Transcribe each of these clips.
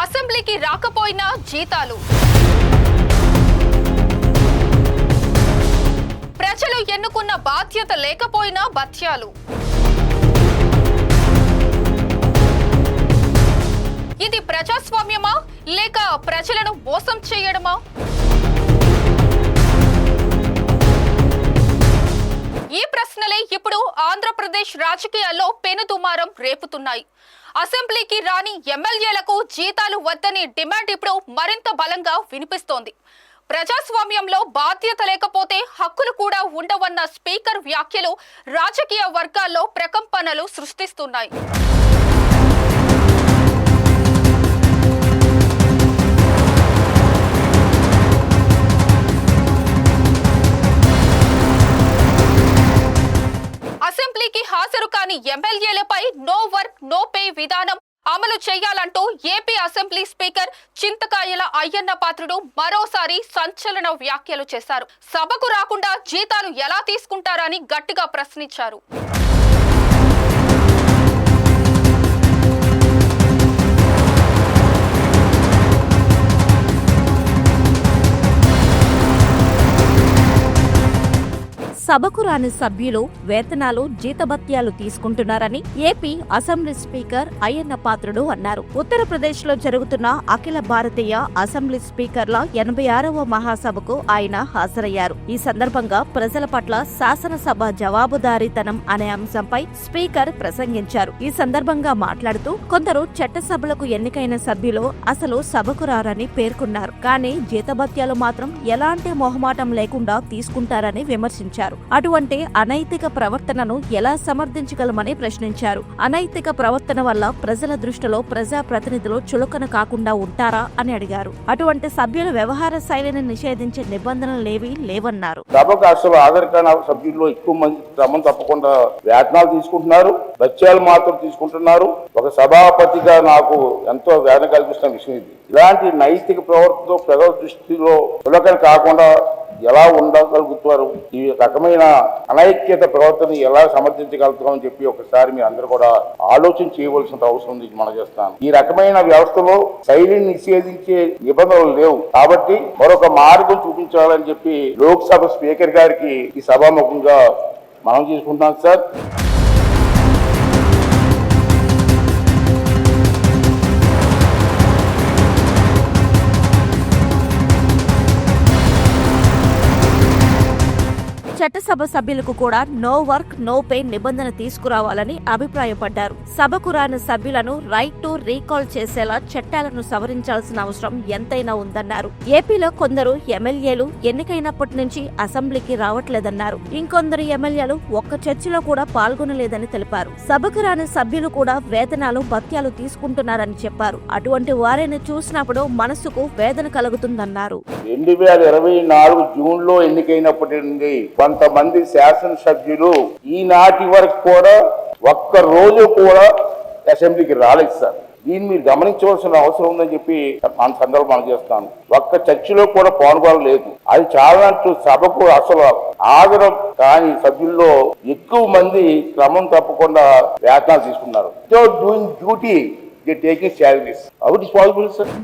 అసెంబ్లీకి రాకపోయినా జీతాలు, ప్రజలు ఎన్నుకున్న బాధ్యత లేకపోయినా భత్యాలు. ఇది ప్రజాస్వామ్యమా లేక ప్రజలను మోసం చేయడమా? ఈ ప్రశ్నలే ఇప్పుడు ఆంధ్రప్రదేశ్ రాజకీయాల్లో పెనుదుమారం రేపుతున్నాయి. అసెంబ్లీకి రాని ఎమ్మెల్యేలకు జీతాలు వద్దని డిమాండ్ ఇప్పుడు మరింత బలంగా వినిపిస్తోంది. ప్రజాస్వామ్యంలో బాధ్యత లేకపోతే హక్కులు కూడా ఉండవన్న స్పీకర్ వ్యాఖ్యలు రాజకీయ వర్గాల్లో ప్రకంపనలు సృష్టిస్తున్నాయి. అసెంబ్లీకి హాజరు కాని ఎమ్మెల్యేలపై నో వర్క్ నో పే విధానం అమలు చేయాలంటూ ఏపీ అసెంబ్లీ స్పీకర్ చింతకాయల అయ్యన్న పాత్రుడు మరోసారి సంచలన వ్యాఖ్యలు చేశారు. సభకు రాకుండా జీతాలు ఎలా తీసుకుంటారని గట్టిగా ప్రశ్నించారు. సభకు రాని సభ్యులు వేతనాలు జీతభత్యాలు తీసుకుంటున్నారని AP assembly speaker Ayyanna Patrudu అన్నారు. ఉత్తరప్రదేశ్ లో జరుగుతున్న అఖిల భారతీయ అసెంబ్లీ స్పీకర్ల 86వ మహాసభకు ఆయన హాజరయ్యారు. ఈ సందర్భంగా ప్రజల పట్ల శాసనసభ జవాబుదారీతనం అనే అంశంపై స్పీకర్ ప్రసంగించారు. ఈ సందర్భంగా మాట్లాడుతూ కొందరు చట్టసభలకు ఎన్నికైన సభ్యులు అసలు సభకు రారని పేర్కొన్నారు. కానీ జీతభత్యాలు మాత్రం ఎలాంటి మొహమాటం లేకుండా తీసుకుంటారని విమర్శించారు. అటువంటి అనైతిక ప్రవర్తనను ఎలా సమర్థించగలమని ప్రశ్నించారు. అనైతిక ప్రవర్తన వల్ల ప్రజల దృష్టిలో ప్రజా ప్రతినిధులు చులకన కాకుండా ఉంటారా అని అడిగారు. అటువంటి సభ్యుల వ్యవహార శైలిని నిషేధించే నిబంధనలేవీ లేవన్నారు. సభకు అసలు ఆధారిత సభ్యుల్లో ఎక్కువ మంది క్రమం తప్పకుండా వేతనాలు తీసుకుంటున్నారు, బత్యాలు మాత్రం తీసుకుంటున్నారు. ఒక సభాపతిగా నాకు ఎంతో వేదన కల్పిస్తున్న విషయం ఇది. ఇలాంటి నైతిక ప్రవర్తనతో ప్రజల దృష్టిలో చులకన కాకుండా ఎలా ఉండగలుగుతారు? ఈ రకమైన అనైక్యత ప్రవర్తన ఎలా సమర్థించగలుగుతామని చెప్పి ఒకసారి మీరు అందరూ కూడా ఆలోచన చేయవలసిన అవసరం ఉంది. మనం చేస్తాను. ఈ రకమైన వ్యవస్థలో శైలిని నిషేధించే నిబంధనలు లేవు కాబట్టి మరొక మార్గం చూపించాలని చెప్పి లోక్సభ స్పీకర్ గారికి ఈ సభాముఖంగా మనం చేసుకుంటున్నాం సార్. చట్టసభ సభ్యులకు కూడా నో వర్క్ నో పే నిబంధన తీసుకురావాలని అభిప్రాయపడ్డారు. సభకు రాని సభ్యులను రైట్ టు రీకాల్ చేసేలా చట్టాలను సవరించాల్సిన అవసరం ఎంతైనా ఉందన్నారు. ఏపీలో కొందరు ఎమ్మెల్యేలు ఎన్నికైనప్పటి నుంచి అసెంబ్లీకి రావట్లేదన్నారు. ఇంకొందరు ఎమ్మెల్యేలు ఒక్క చర్చలో కూడా పాల్గొనలేదని తెలిపారు. సభకు రాని సభ్యులు కూడా వేతనాలు భత్యాలు తీసుకుంటున్నారని చెప్పారు. అటువంటి వారిని చూసినప్పుడు మనసుకు వేదన కలుగుతుందన్నారు. 2024 జూన్లో ఎన్నికైనప్పటి నుండి కొంతమంది శాసనసభ్యులు ఈనాటి వరకు కూడా ఒక్క రోజు కూడా అసెంబ్లీకి రాలేదు సార్. దీన్ని మీరు గమనించవలసిన అవసరం ఉందని చెప్పి మన సందర్భం మనం చేస్తాను. ఒక్క చర్చలో కూడా పాల్గొనలేదు. అది చాలా సభకు అసలు ఆదరం కాని సభ్యుల్లో ఎక్కువ మంది క్రమం తప్పకుండా వేతనాలు తీసుకున్నారు. డూయింగ్ డ్యూటీ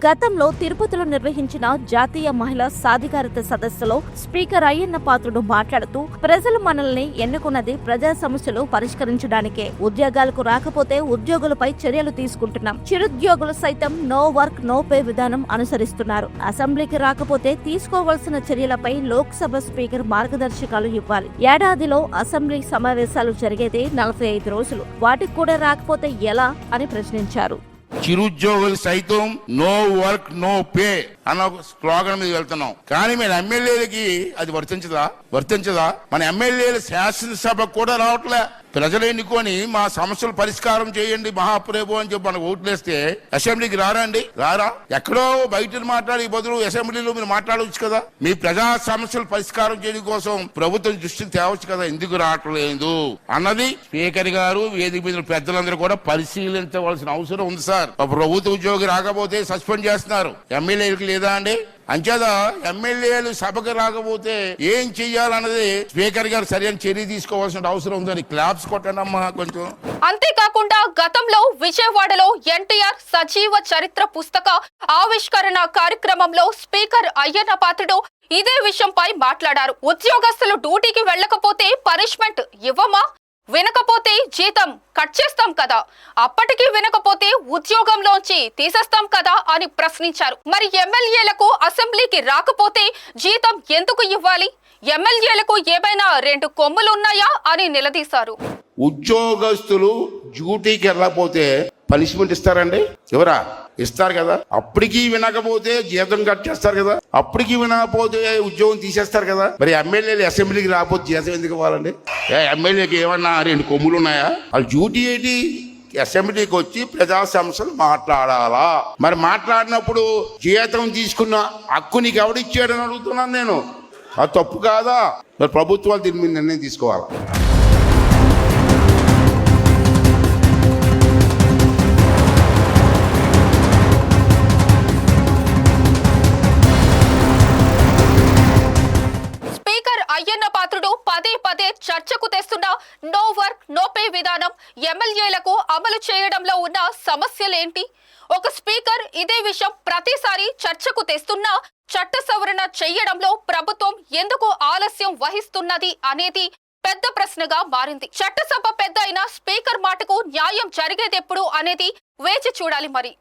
గతంలో తిరుపతిలో నిర్వహించిన జాతీయ మహిళా సాధికారత సదస్సులో స్పీకర్ అయ్యన్న పాత్రుడు మాట్లాడుతూ ప్రజలు మనల్ని ఎన్నుకున్నది ప్రజా సమస్యలు పరిష్కరించడానికే. ఉద్యోగాలకు రాకపోతే ఉద్యోగులపై చర్యలు తీసుకుంటున్నాం. చిరుద్యోగులు సైతం నో వర్క్ నో పే విధానం అనుసరిస్తున్నారు. అసెంబ్లీకి రాకపోతే తీసుకోవాల్సిన చర్యలపై లోక్సభ స్పీకర్ మార్గదర్శకాలు ఇవ్వాలి. ఏడాదిలో అసెంబ్లీ సమావేశాలు జరిగేదే 45 రోజులు. వాటికి కూడా రాకపోతే ఎలా అని ప్రశ్నించారు. చిరుద్యోగులు సైతం నో వర్క్ నో పే అన్న స్లోగన్ మీద వెళ్తున్నాం. కానీ మన ఎమ్మెల్యేలకి అది వర్తించదా? మన ఎమ్మెల్యేలు శాసనసభ కూడా రావట్లే. ప్రజలు ఎన్నుకొని మా సమస్యలు పరిష్కారం చేయండి మహాప్రభు అని చెప్పి మనకు ఓట్లేస్తే అసెంబ్లీకి రారా? ఎక్కడో బయట మాట్లాడే బదులు అసెంబ్లీలో మీరు మాట్లాడవచ్చు కదా. మీ ప్రజా సమస్యలు పరిష్కారం చేయడం కోసం ప్రభుత్వం దృష్టికి తేవచ్చు కదా. ఎందుకు రావట్లేదు అన్నది స్పీకర్ గారు వేదిక మీద పెద్దలందరూ కూడా పరిశీలించవలసిన అవసరం ఉంది సార్. ప్రభుత్వ ఉద్యోగి రాకపోతే సస్పెండ్ చేస్తున్నారు. ఎమ్మెల్యేలకు లేదా అండి? అంచేత ఎమ్మెల్యేలు సభకు రాకపోతే ఏం చెయ్యాలన్నది స్పీకర్ గారు సరైన చర్య తీసుకోవాల్సిన అవసరం ఉందని క్లాప్స్ కొట్టండి అమ్మా కొంచెం. అంతేకాకుండా గతంలో విజయవాడలో ఎన్టీఆర్ సజీవ చరిత్ర పుస్తక ఆవిష్కరణ కార్యక్రమంలో స్పీకర్ అయ్యన్న పాత్రుడు ఇదే విషయంపై మాట్లాడారు. ఉద్యోగస్తులు డ్యూటీకి వెళ్ళకపోతే పనిష్మెంట్ ఇవ్వమా, వినకపోతే జీతం కట్ చేస్తాం కదా, అప్పటికీ వినకపోతే ఉద్యోగంలోంచి తీసేస్తాం కదా అని ప్రశ్నించారు. మరి ఎమ్మెల్యేలకు అసెంబ్లీకి రాకపోతే జీతం ఎందుకు ఇవ్వాలి, ఎమ్మెల్యేలకు ఏమైనా 2 కొమ్ములు ఉన్నాయా అని నిలదీశారు. ఉద్యోగస్తులు డ్యూటీకి వెళ్ళకపోతే పనిష్మెంట్ ఇస్తారండి? ఎవరా ఇస్తారు కదా. అప్పటికి వినకపోతే జీతం కట్ చేస్తారు కదా, అప్పటికి వినకపోతే ఉద్యోగం తీసేస్తారు కదా. మరి ఎమ్మెల్యేలు అసెంబ్లీకి రాకపోతే జీతం ఎందుకు ఇవ్వాలండి? ఎమ్మెల్యేకి ఏమన్నా 2 కొమ్ములు ఉన్నాయా? వాళ్ళ డ్యూటీ ఏంటి? అసెంబ్లీకి వచ్చి ప్రజా సమస్యలు మాట్లాడాలా. మరి మాట్లాడినప్పుడు జీతం తీసుకున్న హక్కు నీకు ఎవడిచ్చాడని అడుగుతున్నాను నేను. అది తప్పు కాదా? మరి ప్రభుత్వాలు దీని మీద నిర్ణయం తీసుకోవాలి. అయ్యన్న పాత్రుడు పదే చర్చకు తెస్తున్న నో వర్క్ నో పే విధానం ఎమ్మెల్యేలకు అమలు చేయడంలో ఉన్న సమస్యలేంటి? ఒక స్పీకర్ ఇదే విషయం ప్రతిసారి చర్చకు తెస్తున్నా చట్ట సవరణ చేయడంలో ప్రభుత్వం ఎందుకు ఆలస్యం వహిస్తున్నది అనేది పెద్ద ప్రశ్నగా మారింది. చట్టసభ పెద్ద అయిన స్పీకర్ మాటకు న్యాయం జరిగేదెప్పుడు అనేది వేచి చూడాలి మరి.